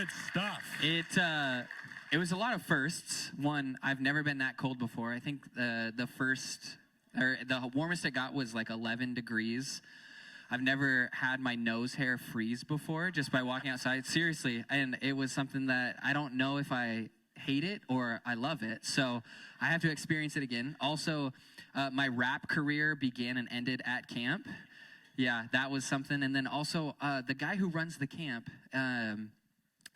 Good stuff. It was a lot of firsts. One, I've never been that cold before. I think the warmest it got was like 11 degrees. I've never had my nose hair freeze before just by walking outside. Seriously, and it was something that I don't know if I hate it or I love it. So I have to experience it again. Also, my rap career began and ended at camp. Yeah, that was something. And then also the guy who runs the camp,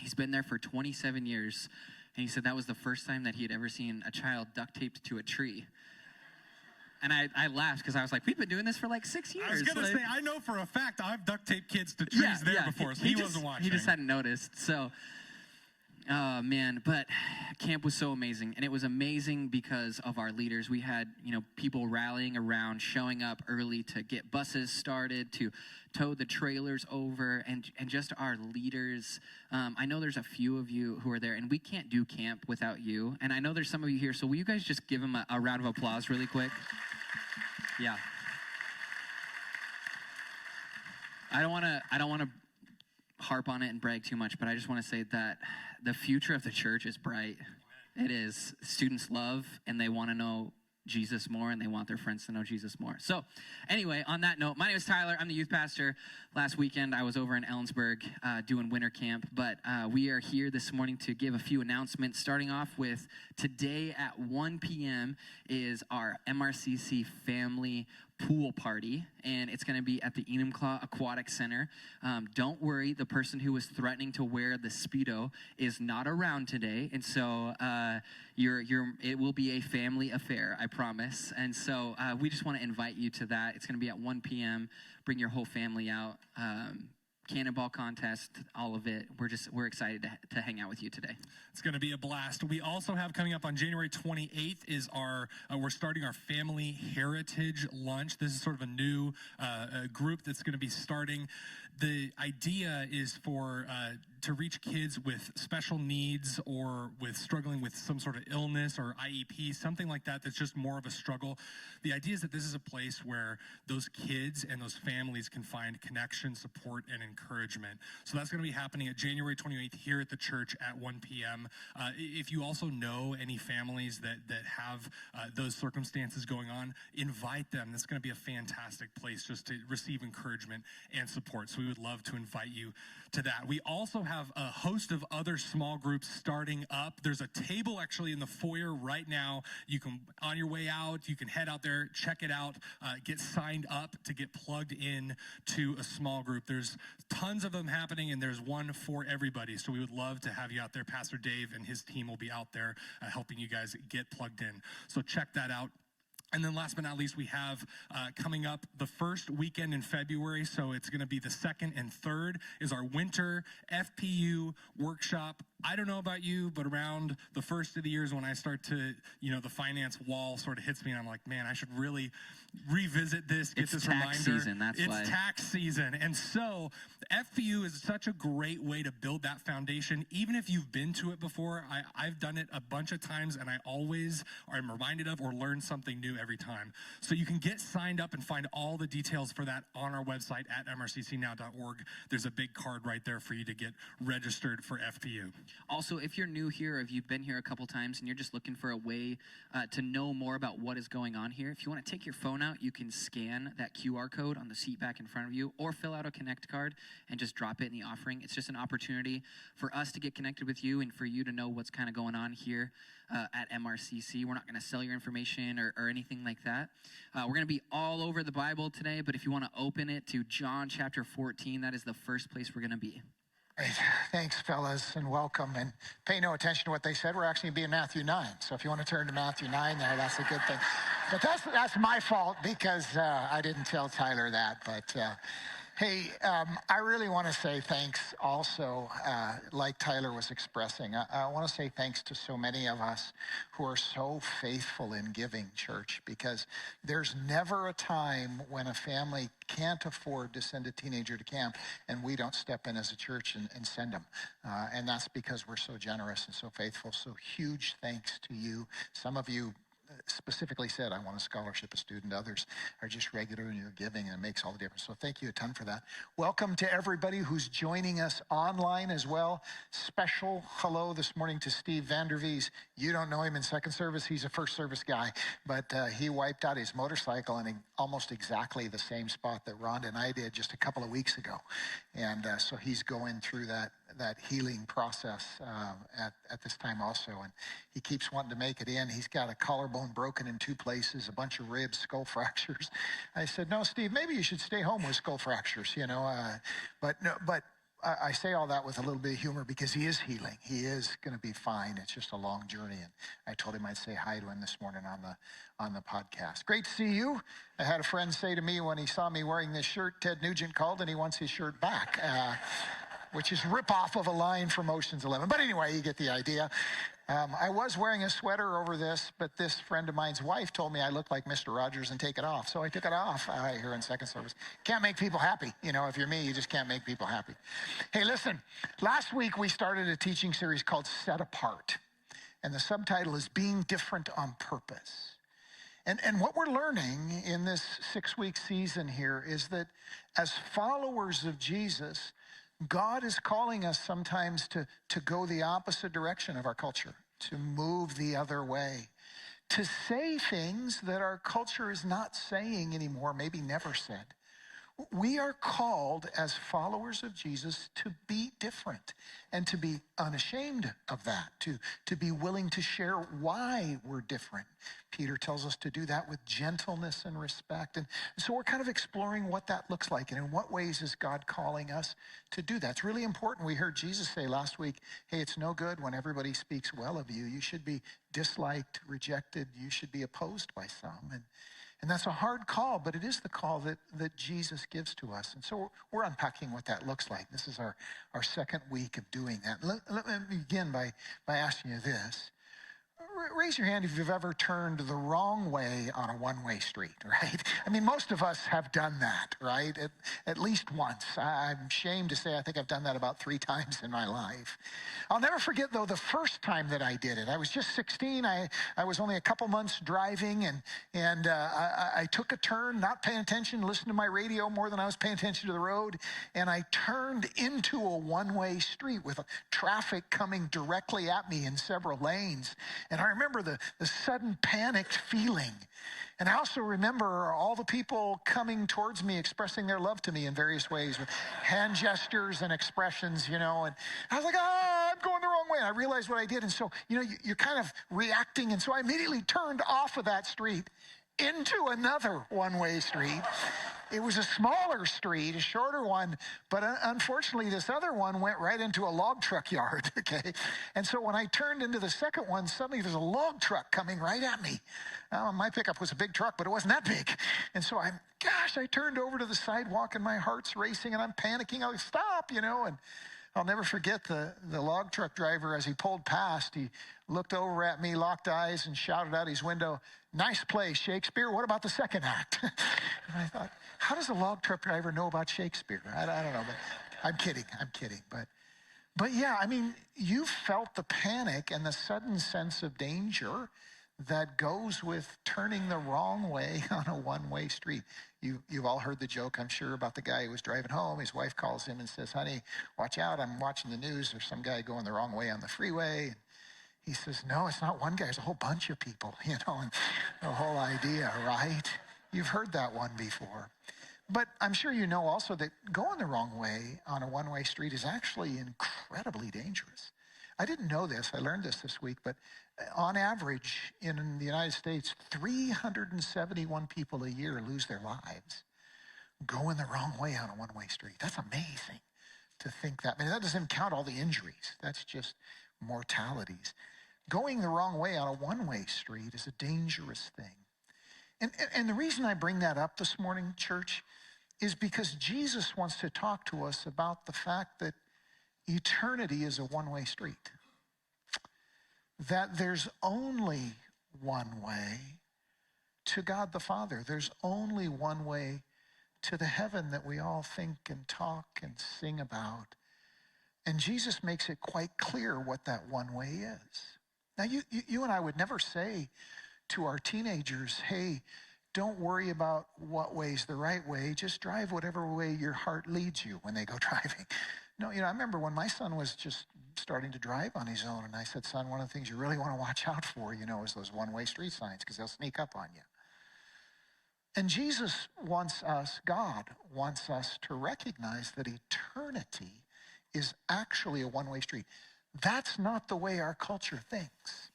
he's been there for 27 years. And he said that was the first time that he had ever seen a child duct taped to a tree. And I laughed because I was like, we've been doing this for like 6 years. I was going to say, I know for a fact I've duct taped kids to trees before, so he wasn't watching. He just hadn't noticed. So, oh, man. But camp was so amazing. And it was amazing because of our leaders. We had, people rallying around, showing up early to get buses started, to tow the trailers over, and just our leaders. I know there's a few of you who are there, and we can't do camp without you. And I know there's some of you here, so will you guys just give them a round of applause really quick? Yeah. I don't want to harp on it and brag too much, but I just want to say that the future of the church is bright. It is. Students love, and they want to know Jesus more, and they want their friends to know Jesus more. So anyway, on that note, my name is Tyler. I'm the youth pastor. Last weekend, I was over in Ellensburg doing winter camp, but we are here this morning to give a few announcements, starting off with today at 1 p.m. is our MRCC family pool party, and it's going to be at the Enumclaw Aquatic Center. Don't worry, the person who was threatening to wear the Speedo is not around today, and so it will be a family affair, I promise. And so we just want to invite you to that. It's going to be at 1 p.m. Bring your whole family out. Cannonball contest, all of it. We're excited to hang out with you today. It's going to be a blast. We also have coming up on January 28th is we're starting our family heritage lunch. This is sort of a new group that's going to be starting. The idea is to reach kids with special needs or with struggling with some sort of illness or IEP, something like that that's just more of a struggle. The idea is that this is a place where those kids and those families can find connection, support, and encouragement. So that's going to be happening at January 28th here at the church at 1 p.m. If you also know any families that have those circumstances going on, invite them. That's going to be a fantastic place just to receive encouragement and support. So we would love to invite you to that. We also have a host of other small groups starting up. There's a table actually in the foyer right now. You can, on your way out, you can head out there, check it out, get signed up to get plugged in to a small group. There's tons of them happening, and there's one for everybody. So we would love to have you out there. Pastor Dave and his team will be out there helping you guys get plugged in. So check that out. And then last but not least, we have coming up the first weekend in February, so it's going to be the 2nd and 3rd, is our winter FPU workshop. I don't know about you, but around the first of the years when I start to, the finance wall sort of hits me, and I'm like, man, I should really revisit this, get this reminder. It's tax season, that's why. It's tax season. And so FPU is such a great way to build that foundation. Even if you've been to it before, I've done it a bunch of times, and I always am reminded of or learn something new every time. So you can get signed up and find all the details for that on our website at mrccnow.org. There's a big card right there for you to get registered for FPU. Also, if you're new here or if you've been here a couple times and you're just looking for a way to know more about what is going on here, if you want to take your phone out, you can scan that QR code on the seat back in front of you or fill out a Connect card and just drop it in the offering. It's just an opportunity for us to get connected with you and for you to know what's kind of going on here at MRCC. We're not going to sell your information or anything like that. We're going to be all over the Bible today, but if you want to open it to John chapter 14, that is the first place we're going to be. Great. Thanks, fellas, and welcome. And pay no attention to what they said. We're actually going to be in Matthew 9. So if you want to turn to Matthew 9 there, that's a good thing. But that's my fault because I didn't tell Tyler that. But hey, I really want to say thanks also, like Tyler was expressing. I want to say thanks to so many of us who are so faithful in giving, church, because there's never a time when a family can't afford to send a teenager to camp and we don't step in as a church and send them. And that's because we're so generous and so faithful. So huge thanks to you. Some of you specifically said, I want a scholarship a student. Others are just regular and you're giving, and it makes all the difference. So thank you a ton for that. Welcome to everybody who's joining us online as well. Special hello this morning to Steve Vandervees. You don't know him in second service. He's a first service guy, but he wiped out his motorcycle in almost exactly the same spot that Rhonda and I did just a couple of weeks ago. And so he's going through that healing process at this time also, and he keeps wanting to make it in. He's got a collarbone broken in 2 places, a bunch of ribs, skull fractures. I said, no, Steve, maybe you should stay home with skull fractures, but I say all that with a little bit of humor because he is healing. He is going to be fine. It's just a long journey, and I told him I'd say hi to him this morning on the podcast. Great to see you. I had a friend say to me when he saw me wearing this shirt, Ted Nugent called and he wants his shirt back. Which is rip-off of a line from Ocean's 11. But anyway, you get the idea. I was wearing a sweater over this, but this friend of mine's wife told me I look like Mr. Rogers and take it off. So I took it off here in second service. Can't make people happy. If you're me, you just can't make people happy. Hey, listen, last week we started a teaching series called Set Apart. And the subtitle is Being Different on Purpose. And what we're learning in this 6-week season here is that as followers of Jesus, God is calling us sometimes to go the opposite direction of our culture, to move the other way, to say things that our culture is not saying anymore, maybe never said. We are called as followers of Jesus to be different and to be unashamed of that, to be willing to share why we're different. Peter tells us to do that with gentleness and respect. And so we're kind of exploring what that looks like and in what ways is God calling us to do that. It's really important. We heard Jesus say last week, hey, it's no good when everybody speaks well of you. You should be disliked, rejected. You should be opposed by some. And that's a hard call, but it is the call that Jesus gives to us. And so we're unpacking what that looks like. This is our second week of doing that. Let me begin by asking you this. Raise your hand if you've ever turned the wrong way on a one-way street, right? I mean, most of us have done that, right? At least once. I'm ashamed to say I think I've done that about 3 times in my life. I'll never forget, though, the first time that I did it. I was just 16. I was only a couple months driving, and I took a turn, not paying attention, listening to my radio more than I was paying attention to the road, and I turned into a one-way street with traffic coming directly at me in several lanes. And I remember the sudden panicked feeling. And I also remember all the people coming towards me, expressing their love to me in various ways with hand gestures and expressions, and I was like, I'm going the wrong way. And I realized what I did. And so, you're kind of reacting. And so I immediately turned off of that street into another one-way street. It was a smaller street, a shorter one, but unfortunately this other one went right into a log truck yard, okay? And so when I turned into the second one, suddenly there's a log truck coming right at me. My pickup was a big truck, but it wasn't that big. And so I turned over to the sidewalk and my heart's racing and I'm panicking. I was stop, and I'll never forget the log truck driver as he pulled past, he looked over at me, locked eyes, and shouted out his window, "Nice play, Shakespeare. What about the second act?" And I thought, how does a log truck driver know about Shakespeare? I don't know, but I'm kidding. But yeah, I mean, you felt the panic and the sudden sense of danger that goes with turning the wrong way on a one-way street. You've all heard the joke, I'm sure, about the guy who was driving home. His wife calls him and says, "Honey, watch out. I'm watching the news. There's some guy going the wrong way on the freeway." And he says, "No, it's not one guy. It's a whole bunch of people," and the whole idea, right? You've heard that one before. But I'm sure you know also that going the wrong way on a one-way street is actually incredibly dangerous. I didn't know this. I learned this week, but on average in the United States, 371 people a year lose their lives going the wrong way on a one-way street. That's amazing to think that. I mean, that doesn't count all the injuries. That's just mortalities. Going the wrong way on a one-way street is a dangerous thing. And the reason I bring that up this morning, church, is because Jesus wants to talk to us about the fact that eternity is a one-way street. That there's only one way to God the Father. There's only one way to the heaven that we all think and talk and sing about. And Jesus makes it quite clear what that one way is. Now, you and I would never say to our teenagers, hey, don't worry about what way's the right way. Just drive whatever way your heart leads you when they go driving. No, I remember when my son was just starting to drive on his own, and I said, son, one of the things you really want to watch out for, is those one-way street signs, because they'll sneak up on you. And Jesus wants us, God wants us to recognize that eternity is actually a one-way street. That's not the way our culture thinks.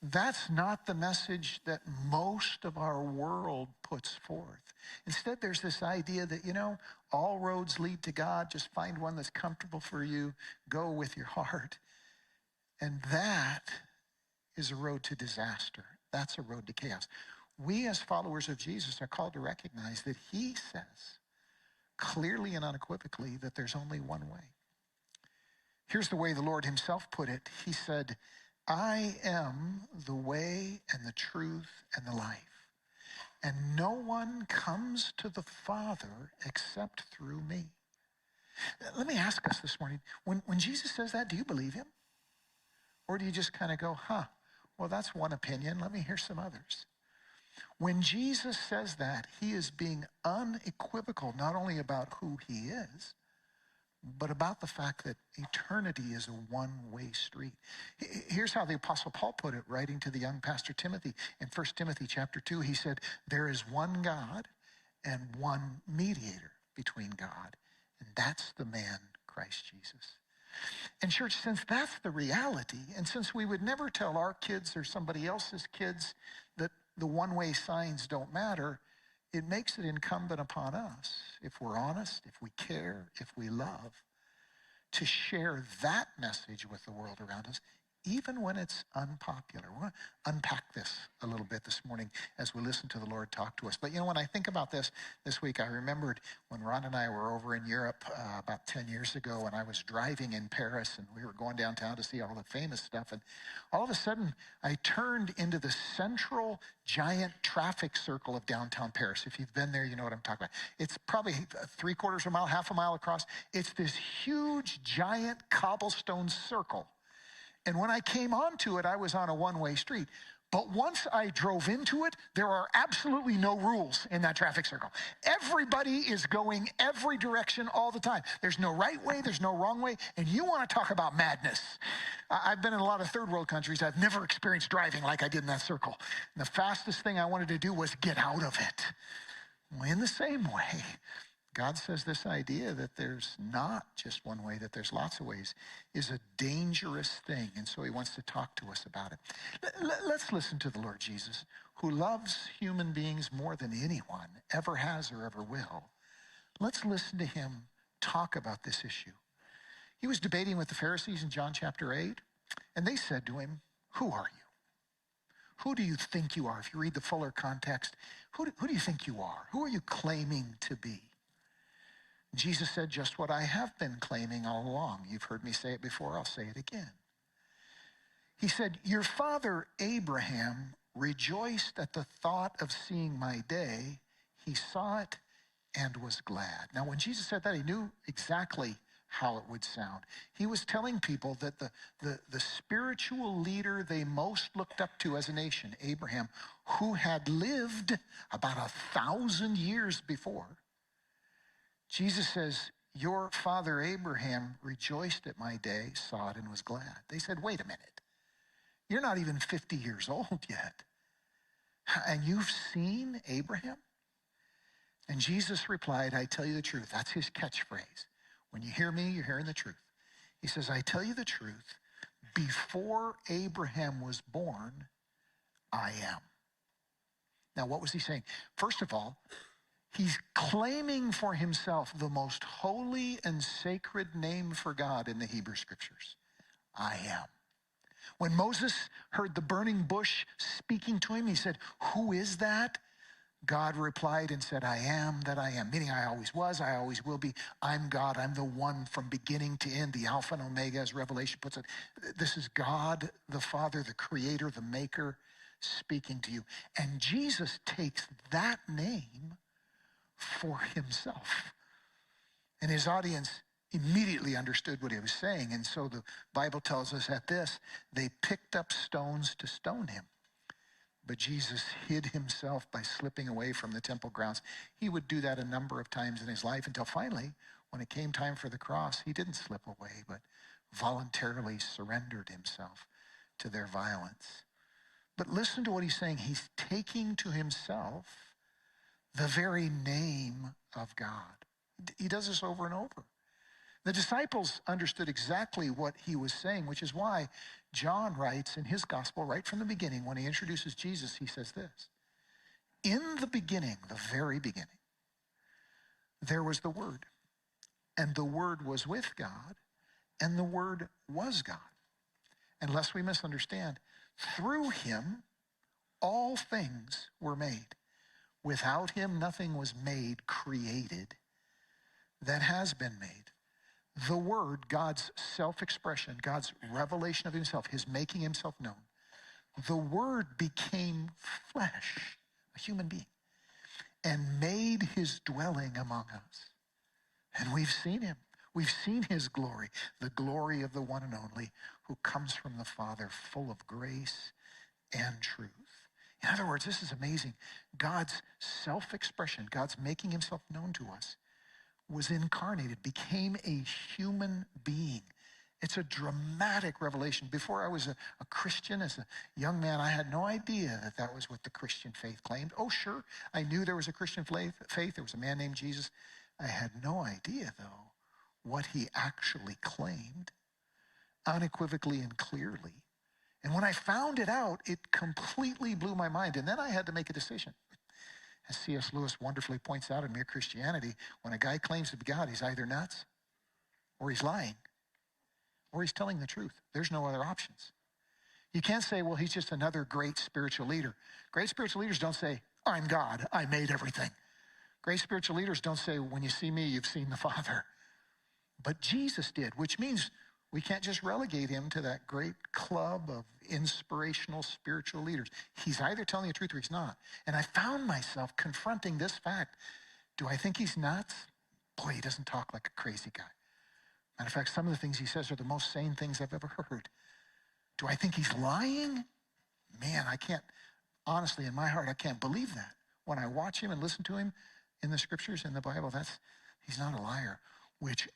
That's not the message that most of our world puts forth. Instead, there's this idea that, all roads lead to God. Just find one that's comfortable for you. Go with your heart. And that is a road to disaster. That's a road to chaos. We as followers of Jesus are called to recognize that he says clearly and unequivocally that there's only one way. Here's the way the Lord himself put it. He said, I am the way and the truth and the life. And no one comes to the Father except through me. Let me ask us this morning, when Jesus says that, do you believe him? Or do you just kind of go, well, that's one opinion. Let me hear some others. When Jesus says that, he is being unequivocal, not only about who he is, but about the fact that eternity is a one-way street. Here's how the Apostle Paul put it, writing to the young pastor Timothy. In 1 Timothy chapter 2, he said, there is one God and one mediator between God, and that's the man, Christ Jesus. And church, since that's the reality, and since we would never tell our kids or somebody else's kids that the one-way signs don't matter, it makes it incumbent upon us, if we're honest, if we care, if we love, to share that message with the world around us, even when it's unpopular. We're going to unpack this a little bit this morning as we listen to the Lord talk to us. But when I think about this week, I remembered when Ron and I were over in Europe about 10 years ago, and I was driving in Paris, and we were going downtown to see all the famous stuff. And all of a sudden, I turned into the central giant traffic circle of downtown Paris. If you've been there, you know what I'm talking about. It's probably 3/4 of a mile, half a mile across. It's this huge, giant cobblestone circle. And when I came onto it, I was on a one-way street. But once I drove into it, there are absolutely no rules in that traffic circle. Everybody is going every direction all the time. There's no right way, there's no wrong way, and you want to talk about madness. I've been in a lot of third world countries. I've never experienced driving like I did in that circle. And the fastest thing I wanted to do was get out of it. Well, in the same way, God says this idea that there's not just one way, that there's lots of ways, is a dangerous thing. And so he wants to talk to us about it. Let's listen to the Lord Jesus, who loves human beings more than anyone ever has or ever will. Let's listen to him talk about this issue. He was debating with the Pharisees in John chapter 8, and they said to him, who are you? Who do you think you are? If you read the fuller context, who do you think you are? Who are you claiming to be? Jesus said just what I have been claiming all along. You've heard me say it before, I'll say it again. He said, your father Abraham rejoiced at the thought of seeing my day. He saw it and was glad. Now, when Jesus said that, he knew exactly how it would sound. He was telling people that the spiritual leader they most looked up to as a nation, Abraham, who had lived about 1,000 years before, Jesus says, your father Abraham rejoiced at my day, saw it, and was glad. They said, wait a minute. You're not even 50 years old yet. And you've seen Abraham? And Jesus replied, I tell you the truth. That's his catchphrase. When you hear me, you're hearing the truth. He says, I tell you the truth. Before Abraham was born, I am. Now, what was he saying? First of all, he's claiming for himself the most holy and sacred name for God in the Hebrew Scriptures. I am. When Moses heard the burning bush speaking to him, he said, who is that? God replied and said, I am that I am, meaning I always was, I always will be. I'm God. I'm the one from beginning to end, the Alpha and Omega, as Revelation puts it. This is God, the Father, the Creator, the Maker, speaking to you. And Jesus takes that name for himself. And his audience immediately understood what he was saying. And so the Bible tells us at this, they picked up stones to stone him. But Jesus hid himself by slipping away from the temple grounds. He would do that a number of times in his life until finally, when it came time for the cross, he didn't slip away, but voluntarily surrendered himself to their violence. But listen to what he's saying. He's taking to himself the very name of God. He does this over and over. The disciples understood exactly what he was saying, which is why John writes in his gospel right from the beginning, when he introduces Jesus, he says this: in the beginning, the very beginning, there was the Word, and the Word was with God, and the Word was God. And lest we misunderstand, through him, all things were made. Without him, nothing was made, created, that has been made. The Word, God's self-expression, God's revelation of himself, his making himself known, the Word became flesh, a human being, and made his dwelling among us. And we've seen him. We've seen his glory, the glory of the one and only who comes from the Father, full of grace and truth. In other words, this is amazing. God's self-expression, God's making himself known to us, was incarnated, became a human being. It's a dramatic revelation. Before I was a Christian, as a young man, I had no idea that that was what the Christian faith claimed. Oh, sure, I knew there was a Christian faith. There was a man named Jesus. I had no idea, though, what he actually claimed, unequivocally and clearly. And when I found it out, it completely blew my mind. And then I had to make a decision. As C.S. Lewis wonderfully points out in Mere Christianity, when a guy claims to be God, he's either nuts, or he's lying, or he's telling the truth. There's no other options. You can't say, well, he's just another great spiritual leader. Great spiritual leaders don't say, I'm God, I made everything. Great spiritual leaders don't say, when you see me, you've seen the Father. But Jesus did, which means we can't just relegate him to that great club of inspirational spiritual leaders. He's either telling the truth or he's not. And I found myself confronting this fact. Do I think he's nuts? Boy, he doesn't talk like a crazy guy. Matter of fact, some of the things he says are the most sane things I've ever heard. Do I think he's lying? Man, I can't, honestly, in my heart, I can't believe that. When I watch him and listen to him in the scriptures, in the Bible, he's not a liar, which